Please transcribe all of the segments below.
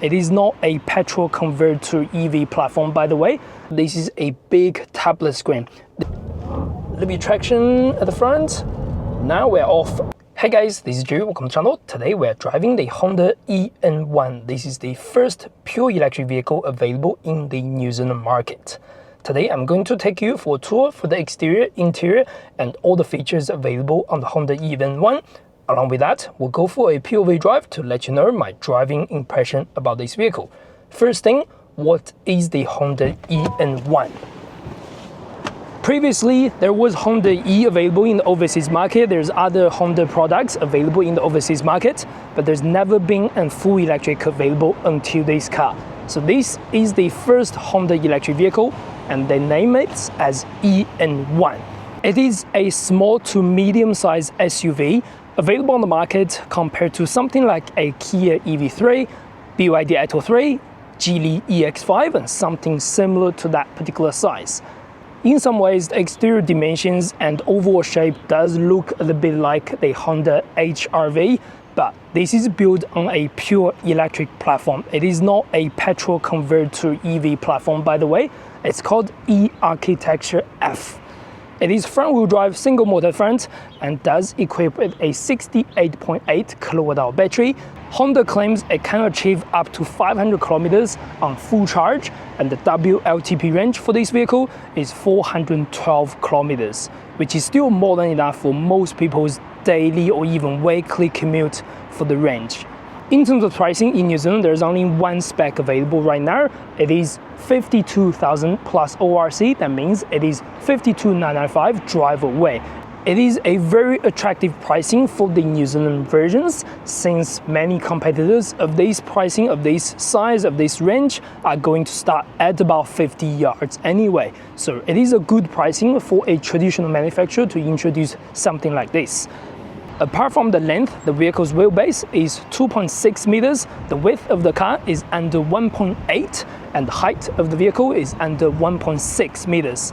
It is not a petrol converted to EV platform, by the way. This is a big tablet screen. Little bit traction at the front. Now we're off. Hey guys, this is Drew, welcome to the channel. Today we're driving the Honda EN1. This is the first pure electric vehicle available in the New Zealand market. Today I'm going to take you for a tour for the exterior, interior and all the features available on the Honda EN1. Along with that, we'll go for a POV drive to let you know my driving impression about this vehicle. First thing, what is the Honda EN1? Previously, there was Honda E available in the overseas market. There's other Honda products available in the overseas market, but there's never been a full electric available until this car. So this is the first Honda electric vehicle, and they name it as EN1. It is a small to medium-sized SUV available on the market compared to something like a Kia EV3, BYD Atto 3, Geely EX5, and something similar to that particular size. In some ways, the exterior dimensions and overall shape does look a little bit like the Honda HR-V, but this is built on a pure electric platform. It is not a petrol converted to EV platform, by the way. It's called E-Architecture F. It is front-wheel drive single motor front and does equip with a 68.8 kWh battery. Honda claims it can achieve up to 500 kilometers on full charge, and the WLTP range for this vehicle is 412 kilometers, which is still more than enough for most people's daily or even weekly commute for the range. In terms of pricing in New Zealand, there's only one spec available right now. It is 52,000 plus ORC. That means it is 52,995 drive away. It is a very attractive pricing for the New Zealand versions, since many competitors of this pricing, of this size, of this range are going to start at about 50 yards anyway. So it is a good pricing for a traditional manufacturer to introduce something like this. Apart from the length, the vehicle's wheelbase is 2.6 meters, the width of the car is under 1.8, and the height of the vehicle is under 1.6 meters.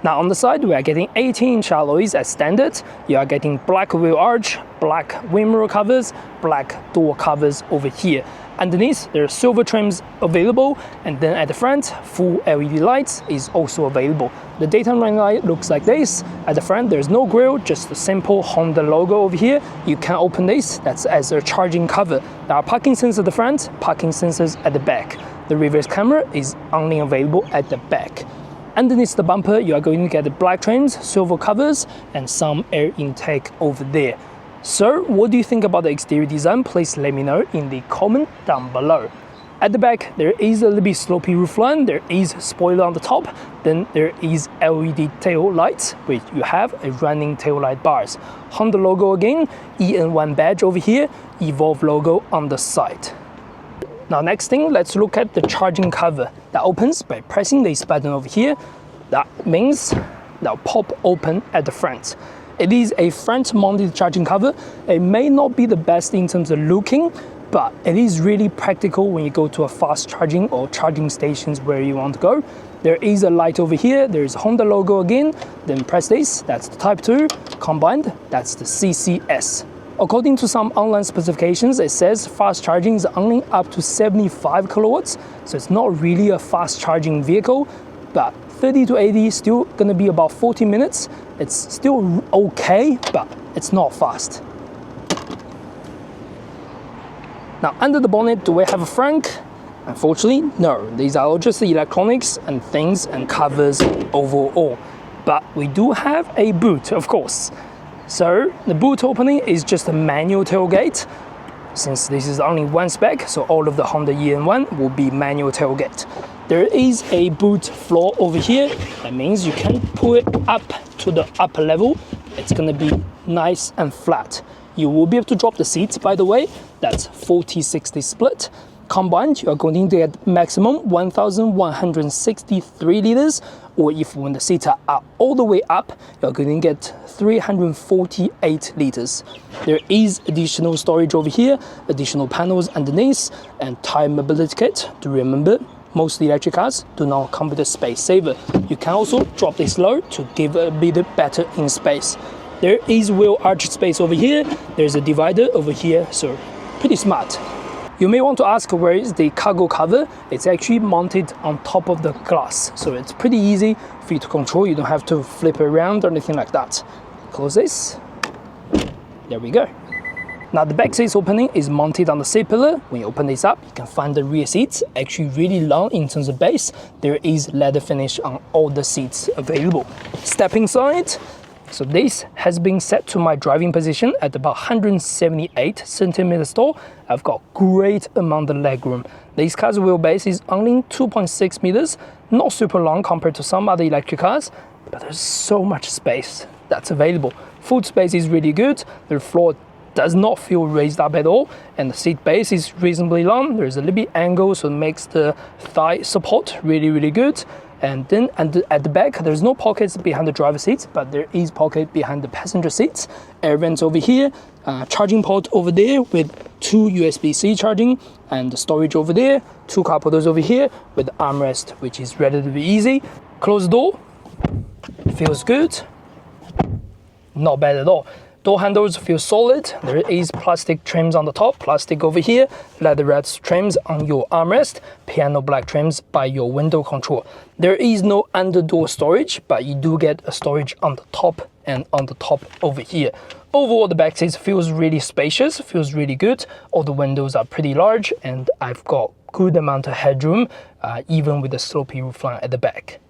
Now on the side, we are getting 18-inch alloys as standard. You are getting black wheel arch, black windmill covers, black door covers over here. Underneath, there are silver trims available, and then at the front, full LED lights is also available. The daytime running light looks like this. At the front, there's no grille, just a simple Honda logo over here. You can open this, that's as a charging cover. There are parking sensors at the front, parking sensors at the back. The reverse camera is only available at the back. Underneath the bumper, you are going to get the black trims, silver covers, and some air intake over there. So, what do you think about the exterior design? Please let me know in the comment down below. At the back, there is a little bit slopey roofline, there is spoiler on the top, then there is LED tail lights, which you have a running tail light bars. Honda logo again, EN1 badge over here, Evolve logo on the side. Now next thing, let's look at the charging cover. That opens by pressing this button over here. That means they'll pop open at the front. It is a front-mounted charging cover. It may not be the best in terms of looking, but it is really practical when you go to a fast charging or charging stations where you want to go. There is a light over here, there is a Honda logo again, then press this, that's the Type 2, combined, that's the CCS. According to some online specifications, it says fast charging is only up to 75 kilowatts, so it's not really a fast charging vehicle, but 30 to 80 is still gonna be about 40 minutes. It's still okay, but it's not fast. Now, under the bonnet, do we have a frunk? Unfortunately, no. These are all just the electronics and things and covers overall. But we do have a boot, of course. So the boot opening is just a manual tailgate. Since this is only one spec, so all of the Honda EN1 will be manual tailgate. There is a boot floor over here. That means you can pull it up to the upper level. It's gonna be nice and flat. You will be able to drop the seats, by the way. That's 40-60 split. Combined, you are going to get maximum 1,163 liters, or if when the seats are all the way up, you're going to get 348 liters. There is additional storage over here, additional panels underneath, and tire mobility kit. To remember, most electric cars do not come with a space saver. You can also drop this low to give a bit better in space. There is wheel arch space over here. There's a divider over here, so pretty smart. You may want to ask where is the cargo cover. It's actually mounted on top of the glass, so it's pretty easy for you to control. You don't have to flip it around or anything like that. Close this. There we go. Now the back seats opening is mounted on the seat pillar. When you open this up, you can find the rear seats actually really long in terms of base. There is leather finish on all the seats available. Step inside. So this has been set to my driving position at about 178 centimeters tall. I've got great amount of leg room. This car's wheelbase is only 2.6 meters, not super long compared to some other electric cars, but there's so much space that's available. Foot space is really good. The floor does not feel raised up at all, and the seat base is reasonably long. There's a little bit angle, so it makes the thigh support really good. And then at the back, there's no pockets behind the driver's seats, but there is pocket behind the passenger seats. Air vents over here, charging port over there with 2 USB-C charging, and the storage over there, 2 cup holders over here with the armrest, which is relatively easy. Close the door, feels good, not bad at all. Door handles feel solid. There is plastic trims on the top, plastic over here, leatherette trims on your armrest, piano black trims by your window control. There is no under door storage, but you do get a storage on the top and on the top over here. Overall, the back seats feels really spacious, feels really good. All the windows are pretty large, and I've got good amount of headroom, even with the slopey roofline at the back.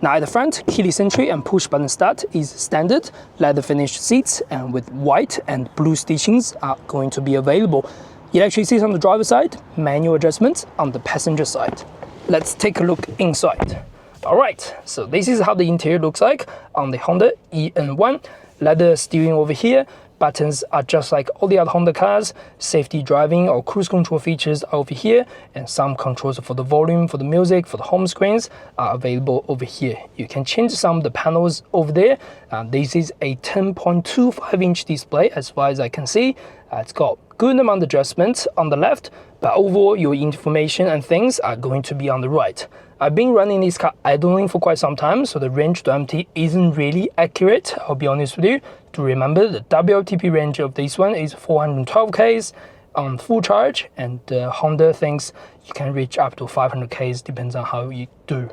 Now at the front, keyless entry and push button start is standard. Leather finished seats and with white and blue stitchings are going to be available. Electric seats on the driver's side, manual adjustments on the passenger side. Let's take a look inside. Alright, so this is how the interior looks like on the Honda EN1. Leather steering over here. Buttons are just like all the other Honda cars. Safety driving or cruise control features are over here, and some controls for the volume, for the music, for the home screens are available over here. You can change some of the panels over there. This is a 10.25-inch display as far as I can see. It's got good amount of adjustments on the left, but overall your information and things are going to be on the right. I've been running this car idling for quite some time, so the range to empty isn't really accurate, I'll be honest with you. To remember, the WLTP range of this one is 412 Ks on full charge, and Honda thinks you can reach up to 500 Ks, depends on how you do.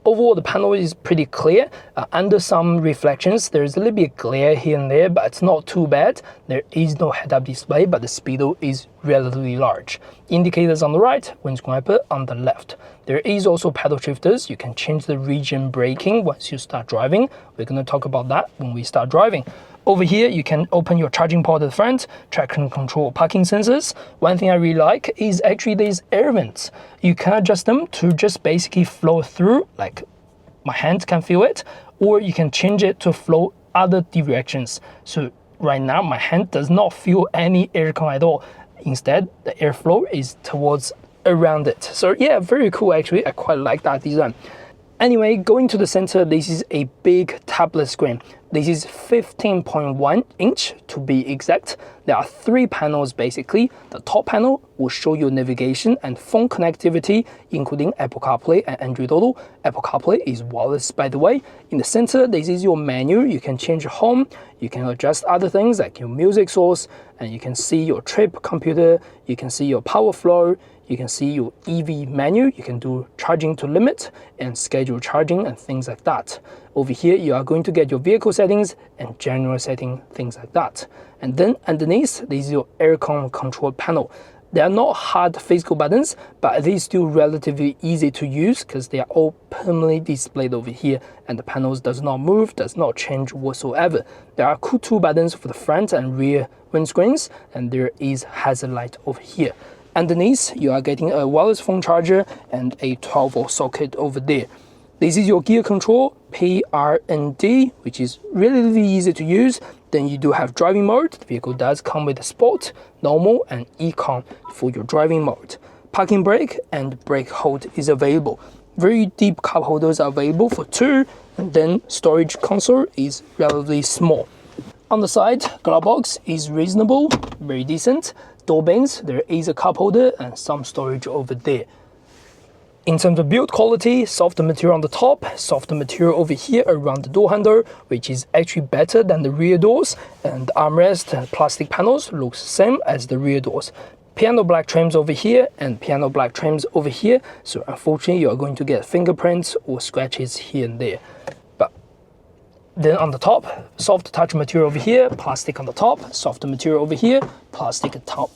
Overall, the panel is pretty clear. Under some reflections, there's a little bit of glare here and there, but it's not too bad. There is no head-up display, but the speedo is relatively large. Indicators on the right, windscreen wiper on the left. There is also paddle shifters. You can change the Regen braking once you start driving. We're going to talk about that when we start driving. Over here, you can open your charging port at the front, traction control parking sensors. One thing I really like is actually these air vents. You can adjust them to just basically flow through, like my hand can feel it, or you can change it to flow other directions. So right now, my hand does not feel any aircon at all. Instead, the airflow is towards around it. So yeah, very cool actually. I quite like that design. Anyway, going to the center, this is a big tablet screen. This is 15.1 inch to be exact. There are 3 panels basically. The top panel will show you navigation and phone connectivity, including Apple CarPlay and Android Auto. Apple CarPlay is wireless, by the way. In the center, this is your menu. You can change your home. You can adjust other things like your music source, and you can see your trip computer. You can see your power flow. You can see your EV menu. You can do charging to limit and schedule charging and things like that. Over here, you are going to get your vehicle settings and general setting, things like that. And then underneath, this is your aircon control panel. They are not hard physical buttons, but they are still relatively easy to use because they are all permanently displayed over here, and the panels does not move, does not change whatsoever. There are 2 buttons for the front and rear windscreens, and there is hazard light over here. Underneath, you are getting a wireless phone charger and a 12-volt socket over there. This is your gear control, P, R, and D, which is relatively easy to use. Then you do have driving mode. The vehicle does come with a sport, normal, and econ for your driving mode. Parking brake and brake hold is available. Very deep cup holders are available for 2, and then storage console is relatively small. On the side, glove box is reasonable, very decent. Door bins, there is a cup holder and some storage over there. In terms of build quality, softer material on the top, softer material over here around the door handle, which is actually better than the rear doors, and the armrest and plastic panels looks the same as the rear doors. piano black trims over here and piano black trims over here. So unfortunately, you are going to get fingerprints or scratches here and there. But then on the top, soft touch material over here, plastic on the top, soft material over here, plastic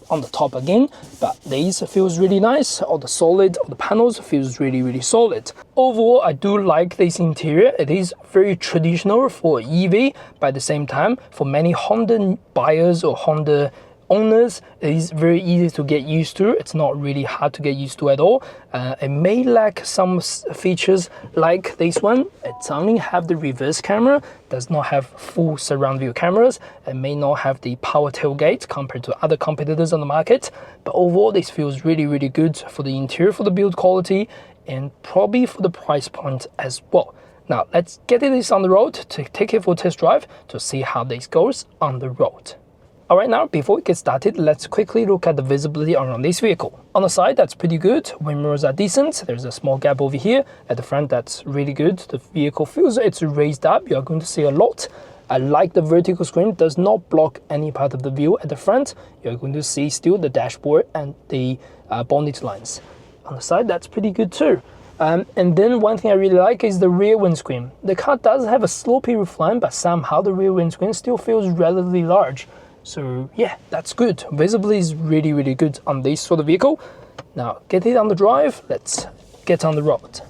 on the top again. But these feels really nice. All the panels feels really solid. Overall, I do like this interior. It is very traditional for EV, but at the same time, for many Honda buyers or Honda owners, it is very easy to get used to. It's not really hard to get used to at all. It may lack some features like this one. It's only have the reverse camera, does not have full surround view cameras. It may not have the power tailgate compared to other competitors on the market. But overall, this feels really good for the interior, for the build quality, and probably for the price point as well. Now let's get this on the road to take it for a test drive to see how this goes on the road. Alright, now before we get started, let's quickly look at the visibility around this vehicle. On the side, that's pretty good. Wind mirrors are decent. There's a small gap over here. At the front, that's really good. The vehicle feels it's raised up. You are going to see a lot. I like the vertical screen. It does not block any part of the view at the front. You're going to see still the dashboard and the bonnet lines. On the side, that's pretty good too. And then one thing I really like is the rear windscreen. The car does have a slopey roofline, but somehow the rear windscreen still feels relatively large. So yeah, that's good. Visibility is really good on this sort of vehicle. Now get it on the drive, let's get on the road.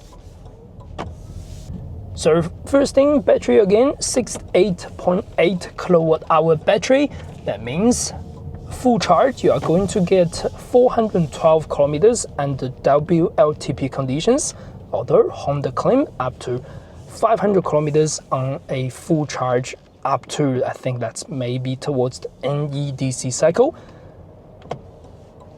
So first thing, battery again, 68.8 kilowatt hour battery. That means full charge, you are going to get 412 kilometers under WLTP conditions, although Honda claim up to 500 kilometers on a full charge, up to, I think that's maybe towards the NEDC cycle.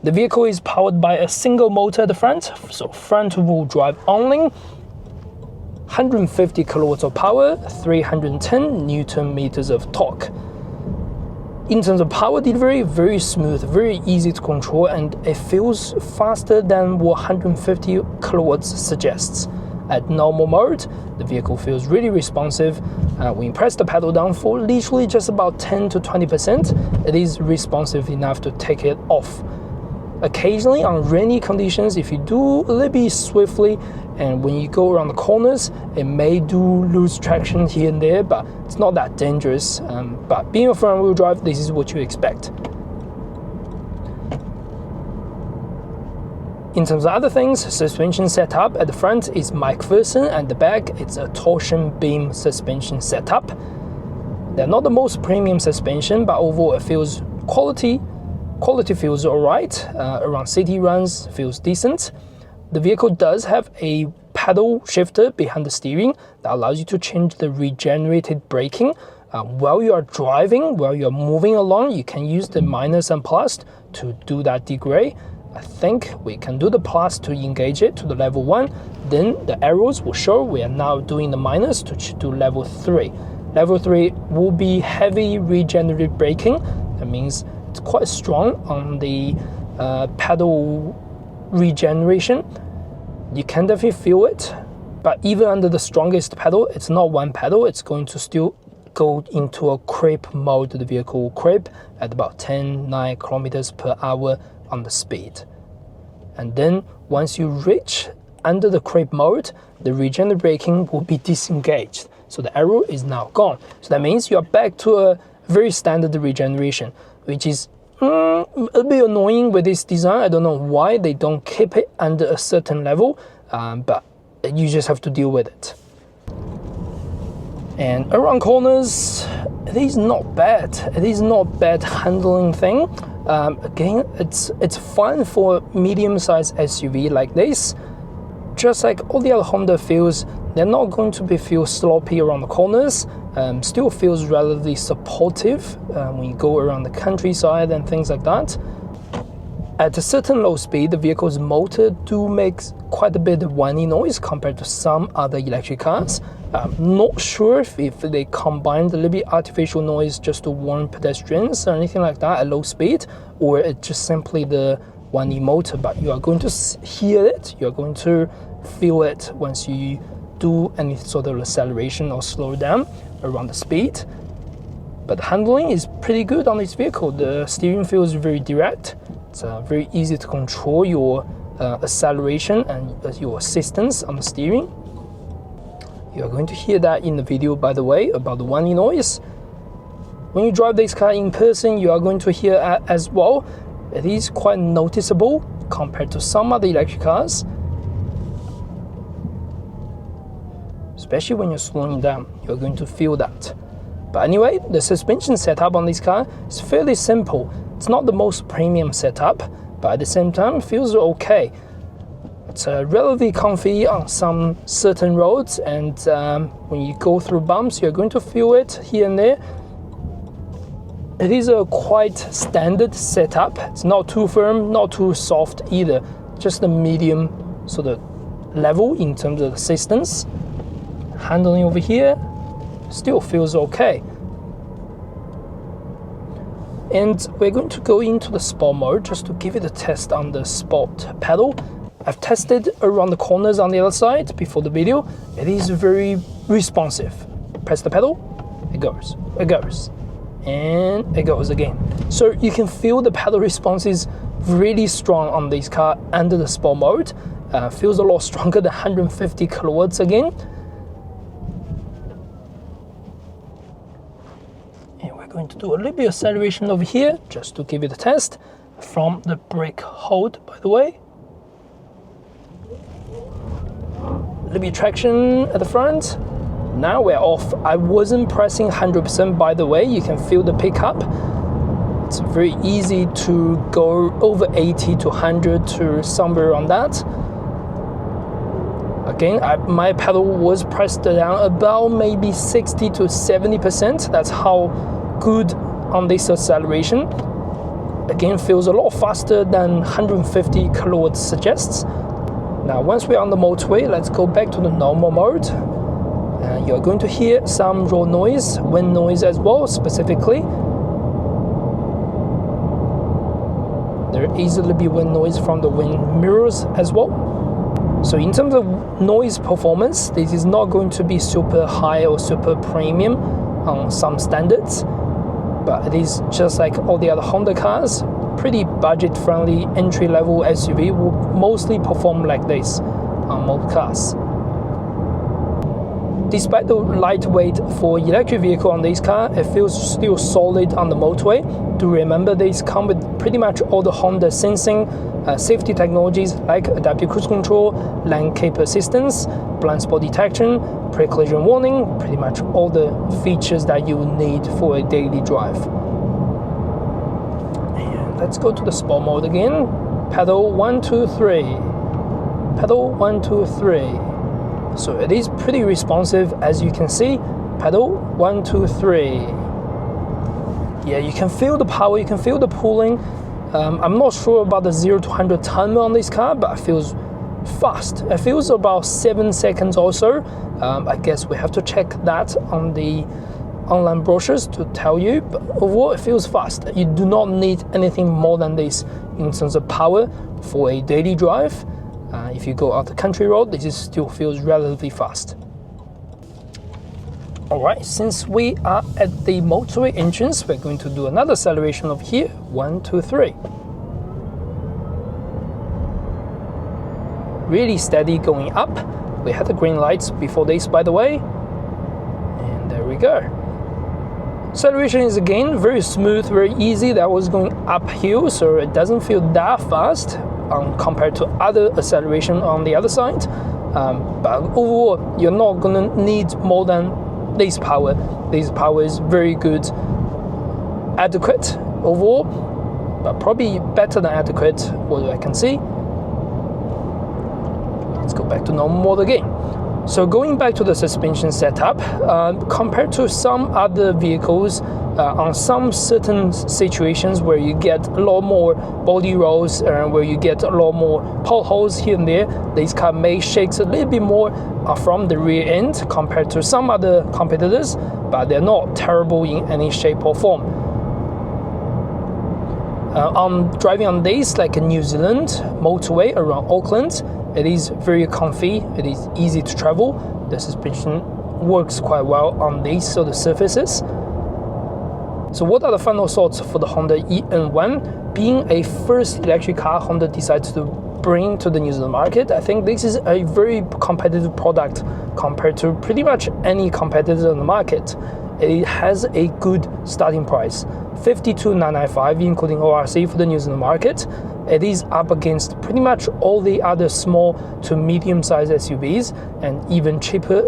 The vehicle is powered by a single motor at the front, so front wheel drive only. 150 kilowatts of power, 310 Newton meters of torque. In terms of power delivery, very smooth, very easy to control, and it feels faster than what 150 kilowatts suggests. At normal mode, the vehicle feels really responsive. When you press the pedal down for literally just about 10 to 20%, it is responsive enough to take it off. Occasionally on rainy conditions, if you do a little bit swiftly and when you go around the corners, it may do lose traction here and there, but it's not that dangerous. But being a front wheel drive, this is what you expect. In terms of other things, suspension setup at the front is MacPherson, and the back it's a torsion beam suspension setup. They're not the most premium suspension, but overall it feels quality feels alright. Around city runs feels decent. The vehicle does have a paddle shifter behind the steering that allows you to change the regenerated braking. While you are driving, while you are moving along, you can use the minus and plus to do that degrade. I think we can do the plus to engage it to the level 1, then the arrows will show we are now doing the minus to do level 3. Level 3 will be heavy regenerative braking. That means it's quite strong on the pedal regeneration. You can definitely feel it, but even under the strongest pedal, it's not one pedal, it's going to still go into a creep mode. The vehicle will creep at about 9 kilometers per hour on the speed. And then once you reach under the creep mode, the regenerative braking will be disengaged. So the arrow is now gone. So that means you're back to a very standard regeneration, which is a bit annoying with this design. I don't know why they don't keep it under a certain level, but you just have to deal with it. And around corners, it is not bad. It is not bad handling thing. Again, it's fine for medium-sized SUV like this. Just like all the other Honda feels, they're not going to feel sloppy around the corners. Still feels relatively supportive when you go around the countryside and things like that. At a certain low speed, the vehicle's motor do make quite a bit of whining noise compared to some other electric cars. I'm not sure if they combined a little bit artificial noise just to warn pedestrians or anything like that at low speed, or it's just simply the whiny motor, but you are going to hear it, you're going to feel it once you do any sort of acceleration or slow down around the speed. But the handling is pretty good on this vehicle. The steering feels very direct. It's very easy to control your acceleration and your assistance on the steering. You are going to hear that in the video, by the way, about the whining noise. When you drive this car in person, you are going to hear as well. It is quite noticeable compared to some other electric cars, especially when you're slowing down. You're going to feel that. But anyway, the suspension setup on this car is fairly simple. It's not the most premium setup, but at the same time feels okay. It's relatively comfy on some certain roads, and when you go through bumps, you're going to feel it here and there. It is a quite standard setup. It's not too firm, not too soft either. Just a medium sort of level in terms of assistance. Handling over here still feels okay. And we're going to go into the sport mode just to give it a test on the sport pedal. I've tested around the corners on the other side before the video. It is very responsive. Press the pedal, it goes, and it goes again. So you can feel the pedal response is really strong on this car under the sport mode. Feels a lot stronger than 150 kilowatts again. Going to do a little bit of acceleration over here just to give it a test from the brake hold, by the way. A little bit of traction at the front. Now we're off. I wasn't pressing 100%, by the way. You can feel the pickup. It's very easy to go over 80 to 100 to somewhere on that. Again, my pedal was pressed down about maybe 60 to 70%. That's how good on this acceleration. Again, feels a lot faster than 150 kilowatts suggests. Now, once we're on the motorway, let's go back to the normal mode. You're going to hear some road noise, wind noise as well, specifically. There is a little bit of wind noise from the wind mirrors as well. So in terms of noise performance, this is not going to be super high or super premium on some standards, but it is just like all the other Honda cars, pretty budget-friendly entry-level SUV will mostly perform like this on most cars. Despite the lightweight for electric vehicle on this car, it feels still solid on the motorway. Do remember these come with pretty much all the Honda sensing safety technologies like adaptive cruise control, lane keep assistance, blind spot detection, pre-collision warning, pretty much all the features that you need for a daily drive. And let's go to the sport mode again. Pedal 1, 2, 3. Pedal 1, 2, 3. So it is pretty responsive, as you can see. Pedal 1, 2, 3. Yeah, you can feel the power, you can feel the pulling. I'm not sure about the 0 to 100 timer on this car, but it feels fast. It feels about 7 seconds or so. I guess we have to check that on the online brochures to tell you, but overall it feels fast. You do not need anything more than this in terms of power for a daily drive. If you go out the country road, this still feels relatively fast. Alright, since we are at the motorway entrance, we're going to do another acceleration over here. 1, 2, 3. Really steady going up. We had the green lights before this, by the way. And there we go. Acceleration is again very smooth, very easy. That was going uphill, so it doesn't feel that fast compared to other acceleration on the other side. But overall, you're not gonna need more than this power. This power is very good, adequate overall, but probably better than adequate, what I can see. Let's go back to normal mode again. So going back to the suspension setup, compared to some other vehicles, on some certain situations where you get a lot more body rolls, where you get a lot more potholes here and there, this car may shake a little bit more from the rear end compared to some other competitors, but they're not terrible in any shape or form. Driving on this, like a New Zealand motorway around Auckland, it is very comfy, it is easy to travel. The suspension works quite well on these sort of surfaces. So what are the final thoughts for the Honda eN1 being a first electric car Honda decides to bring to the New Zealand market, I think this is a very competitive product compared to pretty much any competitor in the market. It has a good starting price, $52,995, including ORC for the New Zealand market. It is up against pretty much all the other small to medium-sized SUVs, and even cheaper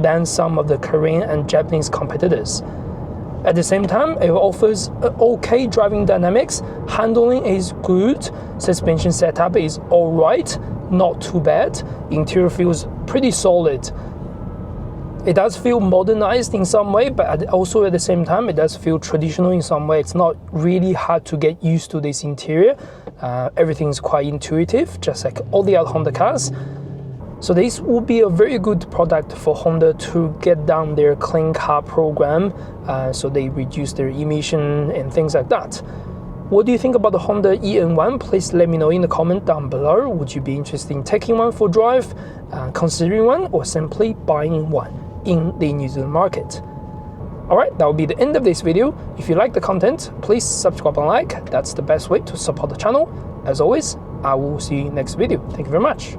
than some of the Korean and Japanese competitors. At the same time, it offers okay driving dynamics, handling is good, suspension setup is alright, not too bad, interior feels pretty solid. It does feel modernized in some way, but also at the same time, it does feel traditional in some way. It's not really hard to get used to this interior. Everything's quite intuitive, just like all the other Honda cars. So this will be a very good product for Honda to get down their clean car program, so they reduce their emission and things like that. What do you think about the Honda EN1? Please let me know in the comment down below. Would you be interested in taking one for drive, considering one, or simply buying one in the New Zealand market? Alright, that will be the end of this video. If you like the content, please subscribe and like. That's the best way to support the channel. As always, I will see you in the next video. Thank you very much.